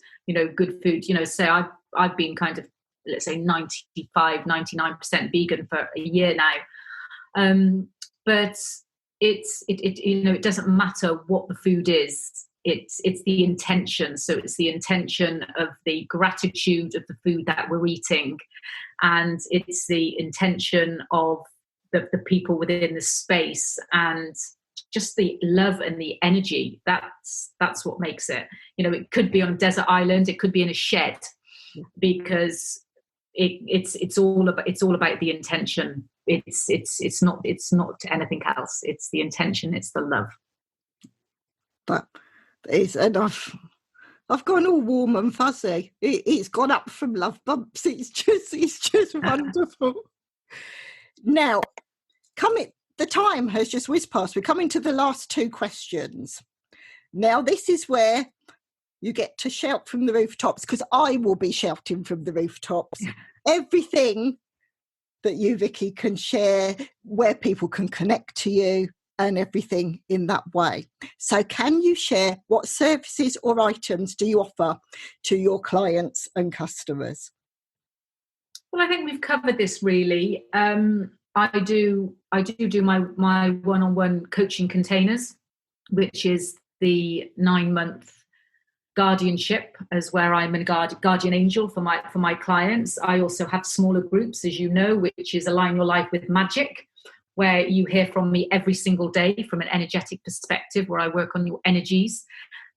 good food. Say I've been kind of, let's say 99% vegan for a year now. But it doesn't matter what the food is. It's the intention. So it's the intention of the gratitude of the food that we're eating. And it's the intention of the people within the space and just the love and the energy. That's what makes it. It could be on a desert island. It could be in a shed, because it's all about the intention. It's not anything else. It's the intention. It's the love. But and I've gone all warm and fuzzy. It's gone up from love bumps. It's just wonderful. Now, the time has just whizzed past. We're coming to the last 2 questions. Now, this is where you get to shout from the rooftops, because I will be shouting from the rooftops. Everything that you, Vikki, can share, where people can connect to you and everything in that way. So can you share what services or items do you offer to your clients and customers? Well, I think we've covered this really. I do my one-on-one coaching containers, which is the 9-month guardianship, as where I'm a guardian angel for my clients. I also have smaller groups, as you know, which is Align Your Life with Magic, where you hear from me every single day from an energetic perspective, where I work on your energies.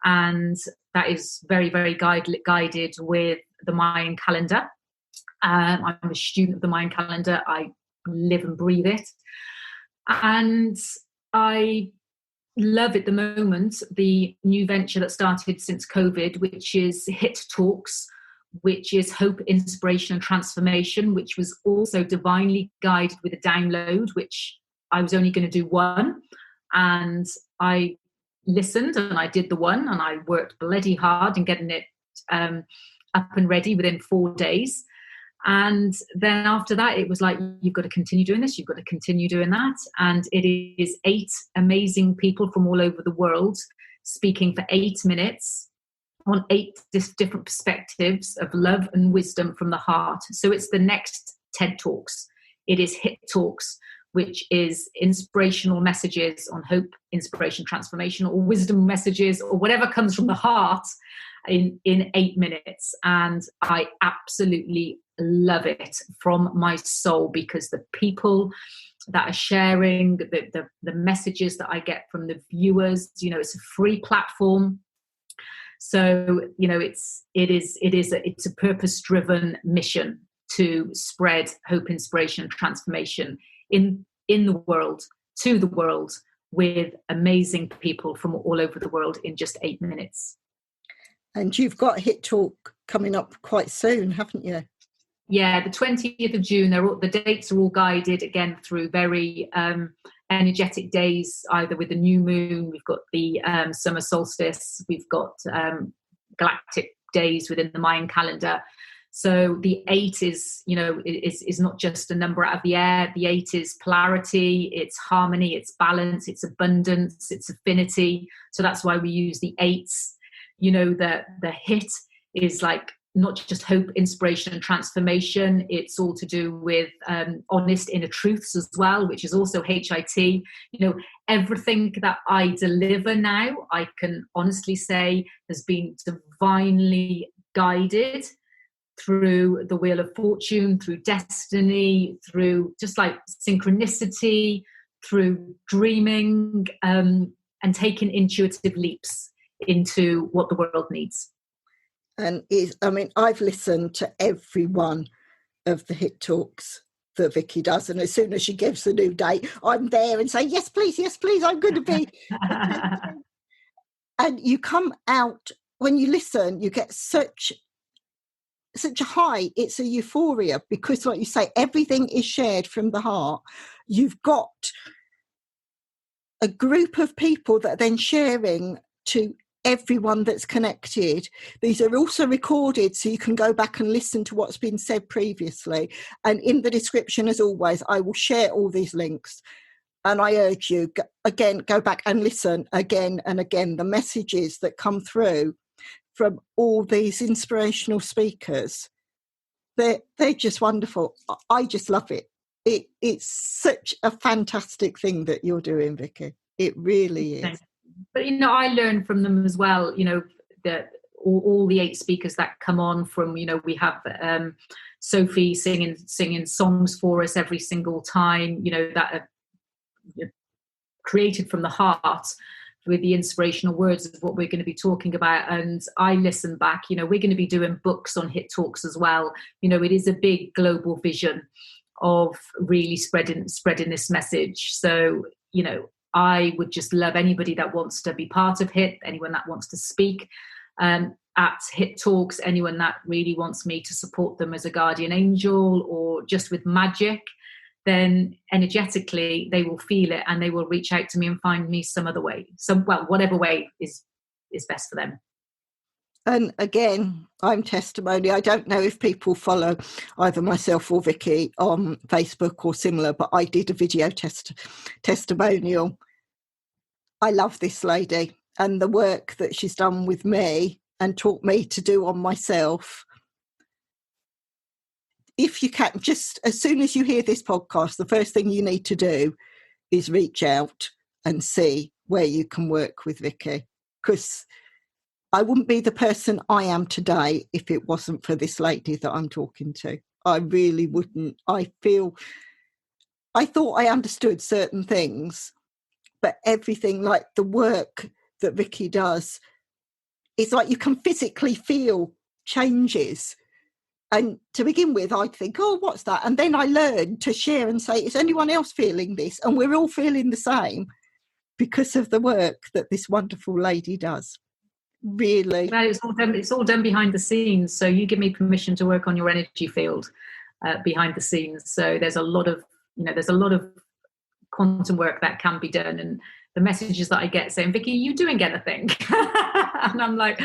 And that is very, very guided with the Mayan calendar. I'm a student of the Mayan calendar. I live and breathe it. And I love at the moment the new venture that started since COVID, which is HIT Talks, which is Hope, Inspiration and Transformation, which was also divinely guided with a download, which I was only going to do one. And I listened and I did the one, and I worked bloody hard in getting it up and ready within 4 days. And then after that, it was like, you've got to continue doing this, you've got to continue doing that. And it is 8 amazing people from all over the world speaking for 8 minutes on 8 different perspectives of love and wisdom from the heart. So it's the next TED Talks. It is HIT Talks, which is inspirational messages on hope, inspiration, transformation, or wisdom messages, or whatever comes from the heart in 8 minutes. And I absolutely love it from my soul, because the people that are sharing the messages that I get from the viewers, it's a free platform. So, it's a purpose-driven mission to spread hope, inspiration, transformation in the world, to the world, with amazing people from all over the world in just 8 minutes. And you've got Hit Talk coming up quite soon, haven't you? Yeah, the 20th of June. The dates are all guided again through very energetic days, either with the new moon. We've got the summer solstice. We've got galactic days within the Mayan calendar. So the 8 is not just a number out of the air. The 8 is polarity, it's harmony, it's balance, it's abundance, it's affinity. So that's why we use the 8s. The hit is like not just hope, inspiration, and transformation. It's all to do with honest inner truths as well, which is also HIT. Everything that I deliver now, I can honestly say has been divinely guided through the wheel of fortune, through destiny, through just like synchronicity, through dreaming, and taking intuitive leaps into what the world needs. And I've listened to every one of the Hit Talks that Vikki does, and as soon as she gives the new date, I'm there and say, yes, please, I'm going to be. And you come out, when you listen, you get such a high. It's a euphoria, because like you say, everything is shared from the heart. You've got a group of people that are then sharing to everyone that's connected. These are also recorded, so you can go back and listen to what's been said previously. And in the description, as always, I will share all these links. And I urge you, again, go back and listen again and again. The messages that come through from all these inspirational speakers, they're just wonderful. I just love it. It's such a fantastic thing that you're doing, Vikki. It really is. But I learn from them as well. That all the 8 speakers that come on from, we have Sophie singing songs for us every single time. That are created from the heart, with the inspirational words of what we're going to be talking about. And I listen back. We're going to be doing books on Hit Talks as well. It is a big global vision of really spreading this message. So I would just love anybody that wants to be part of HIT, anyone that wants to speak at HIT Talks, anyone that really wants me to support them as a guardian angel or just with magic, then energetically they will feel it and they will reach out to me and find me some other way. Whatever way is best for them. And again, I'm testimony. I don't know if people follow either myself or Vikki on Facebook or similar, but I did a video testimonial. I love this lady and the work that she's done with me and taught me to do on myself. If you can, just as soon as you hear this podcast, the first thing you need to do is reach out and see where you can work with Vikki, because I wouldn't be the person I am today if it wasn't for this lady that I'm talking to. I really wouldn't. I thought I understood certain things, but everything, like the work that Vikki does, it's like you can physically feel changes. And to begin with, I'd think, oh, what's that? And then I learned to share and say, is anyone else feeling this? And we're all feeling the same because of the work that this wonderful lady does. Really. Well, it's all done behind the scenes. So you give me permission to work on your energy field behind the scenes. So there's a lot of quantum work that can be done. And the messages that I get saying, Vikki, are you doing anything? And I'm like,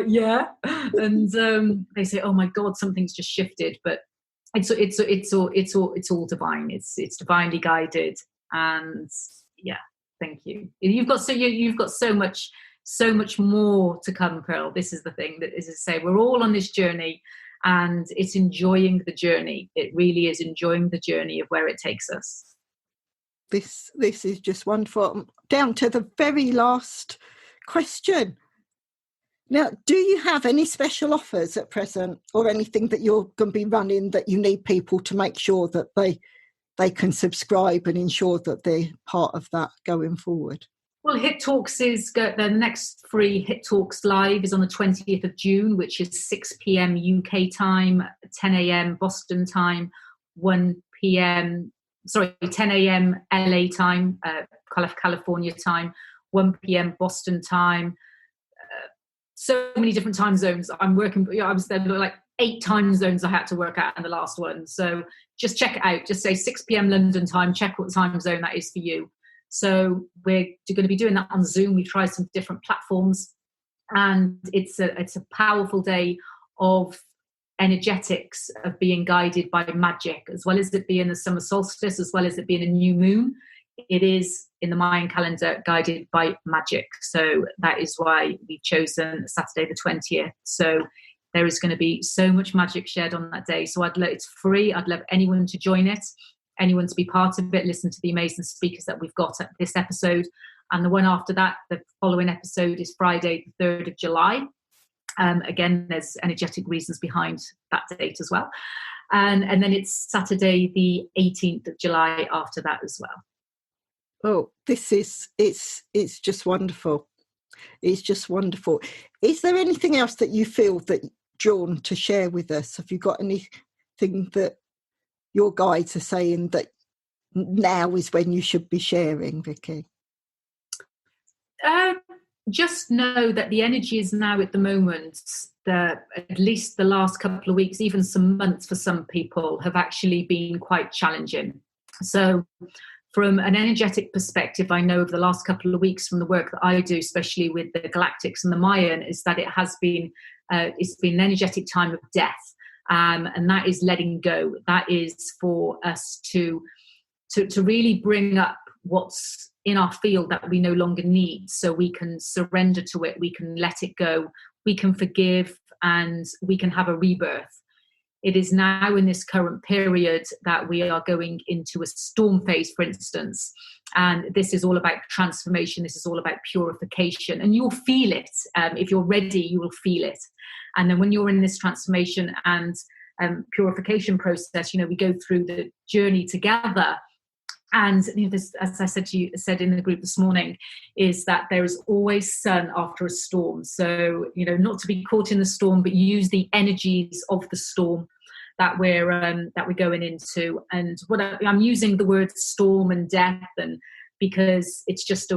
yeah. And they say, oh my God, something's just shifted. But it's all divine. It's divinely guided. And yeah, thank you. You've got so much more to come, Pearl. This is the thing, that is to say, we're all on this journey, and it's enjoying the journey. It really is enjoying the journey of where it takes us. This is just wonderful. Down to the very last question. Now, do you have any special offers at present, or anything that you're going to be running that you need people to make sure that they can subscribe and ensure that they're part of that going forward? Well, Hit Talks the next free Hit Talks live is on the 20th of June, which is 6 p.m. UK time, 10 a.m. Boston time, 10 a.m. LA time, California time, 1 p.m. Boston time, so many different time zones. I'm working, I was there like 8 time zones I had to work out in the last one. So just check it out. Just say 6 p.m. London time, check what time zone that is for you. So we're going to be doing that on Zoom. We've tried some different platforms, and it's a powerful day of energetics, of being guided by magic, as well as it being the summer solstice, as well as it being a new moon. It is, in the Mayan calendar, guided by magic. So that is why we've chosen Saturday the 20th. So there is going to be so much magic shared on that day. So it's free. I'd love anyone to join it, anyone to be part of it, listen to the amazing speakers that we've got at this episode. And the one after that, the following episode, is Friday the 3rd of July. Again, there's energetic reasons behind that date as well. And then it's Saturday the 18th of July after that as well. Oh, it's just wonderful. It's just wonderful. Is there anything else that you feel that drawn to share with us? Have you got anything that your guides are saying that now is when you should be sharing, Vikki? Just know that the energy is now at the moment, that at least the last couple of weeks, even some months for some people, have actually been quite challenging. So from an energetic perspective, I know over the last couple of weeks from the work that I do, especially with the Galactics and the Mayan, is that it has been it's been an energetic time of death, and that is letting go. That is for us to really bring up what's in our field that we no longer need, so we can surrender to it, we can let it go, we can forgive, and we can have a rebirth. It is now in this current period that we are going into a storm phase, for instance, and this is all about transformation. This is all about purification, and you'll feel it. If you're ready, you will feel it. And then when you're in this transformation and purification process, we go through the journey together. And this, as I said in the group this morning, is that there is always sun after a storm. So, not to be caught in the storm, but use the energies of the storm that we're going into. And what I'm using the word storm and death, and because it's just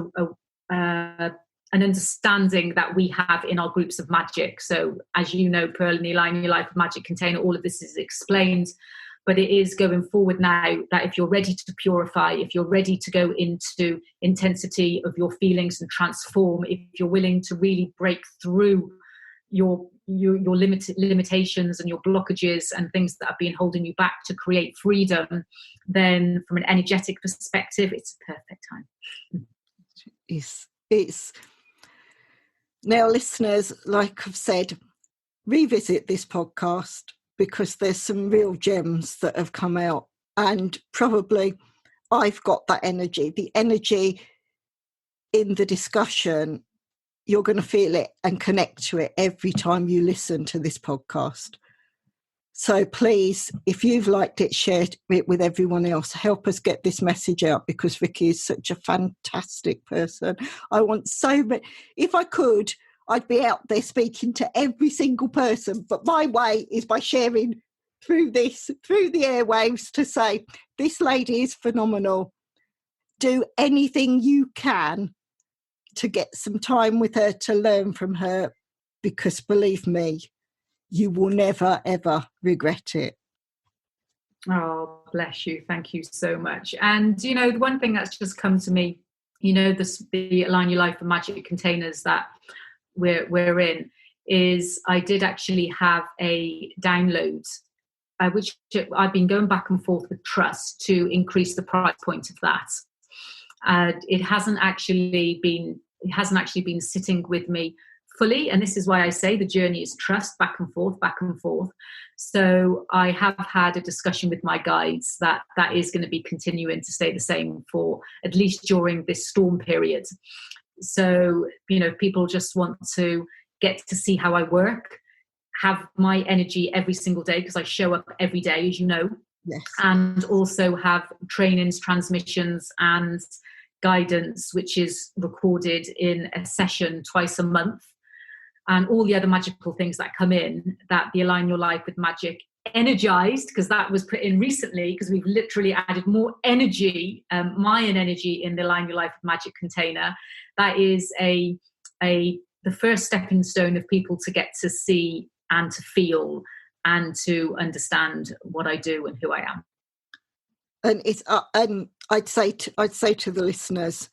an understanding that we have in our groups of magic. So, as you know, Pearl, in the Align Your Life Magic container, all of this is explained. But it is going forward now that if you're ready to purify, if you're ready to go into intensity of your feelings and transform, if you're willing to really break through your limitations and your blockages and things that have been holding you back to create freedom, then from an energetic perspective, it's a perfect time. It's now, listeners, like I've said, revisit this podcast, because there's some real gems that have come out, and probably I've got that energy. The energy in the discussion, you're going to feel it and connect to it every time you listen to this podcast. So please, if you've liked it, share it with everyone else. Help us get this message out, because Vikki is such a fantastic person. I want so many. If I could, I'd be out there speaking to every single person, but my way is by sharing through the airwaves to say, this lady is phenomenal. Do anything you can to get some time with her, to learn from her, because believe me, you will never, ever regret it. Oh, bless you. Thank you so much. And, the one thing that's just come to me, the Align Your Life for Magic containers that we're in, is I did actually have a download, which I've been going back and forth with Trust to increase the price point of that. It hasn't actually been sitting with me fully, and this is why I say the journey is trust, back and forth. So I have had a discussion with my guides that is going to be continuing to stay the same for at least during this storm period. So, people just want to get to see how I work, have my energy every single day, because I show up every day, as you know. Yes. And also have trainings, transmissions, and guidance, which is recorded in a session twice a month, and all the other magical things that come in, that the Align Your Life with Magic Energized, because that was put in recently, because we've literally added more energy, Mayan energy, in the Align Your Life with Magic container. That is a the first stepping stone of people to get to see and to feel and to understand what I do and who I am. And it's and I'd say to the listeners,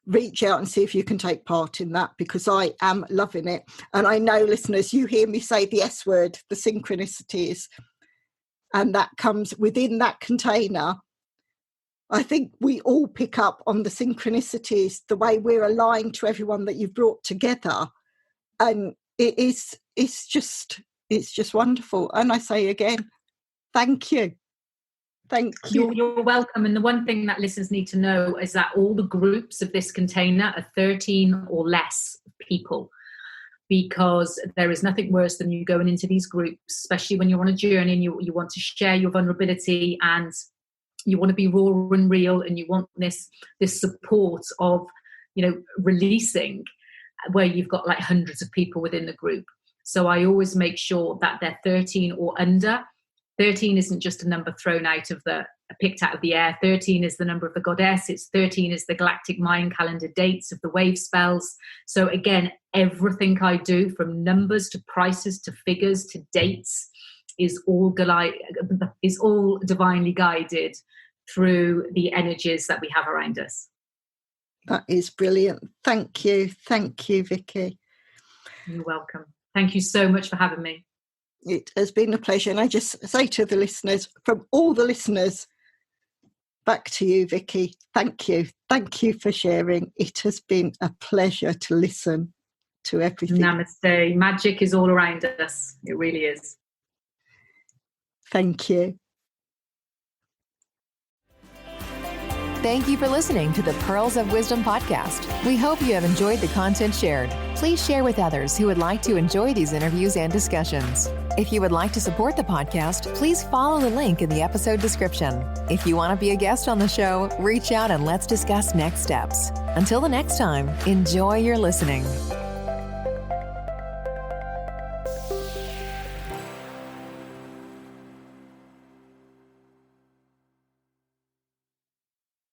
reach out and see if you can take part in that, because I am loving it. And I know, listeners, you hear me say the S word, the synchronicities, and that comes within that container. I think we all pick up on the synchronicities, the way we're aligned to everyone that you've brought together. And it's just wonderful. And I say again, thank you. Thank you. You're welcome. And the one thing that listeners need to know is that all the groups of this container are 13 or less people, because there is nothing worse than you going into these groups, especially when you're on a journey and you want to share your vulnerability and you want to be raw and real, and you want this support of, releasing, where you've got like hundreds of people within the group. So I always make sure that they're 13 or under. 13 isn't just a number thrown picked out of the air. 13 is the number of the goddess. 13 is the Galactic Mayan calendar dates of the wave spells. So again, everything I do, from numbers to prices to figures to dates, is all divinely guided through the energies that we have around us. That is brilliant. Thank you, Vikki. You're welcome. Thank you so much for having me. It has been a pleasure. And I just say to the listeners, from all the listeners, back to you, Vikki. Thank you. Thank you for sharing. It has been a pleasure to listen to everything. Namaste. Magic is all around us. It really is. Thank you. Thank you for listening to the Pearls of Wisdom podcast. We hope you have enjoyed the content shared. Please share with others who would like to enjoy these interviews and discussions. If you would like to support the podcast, please follow the link in the episode description. If you want to be a guest on the show, reach out and let's discuss next steps. Until the next time, enjoy your listening.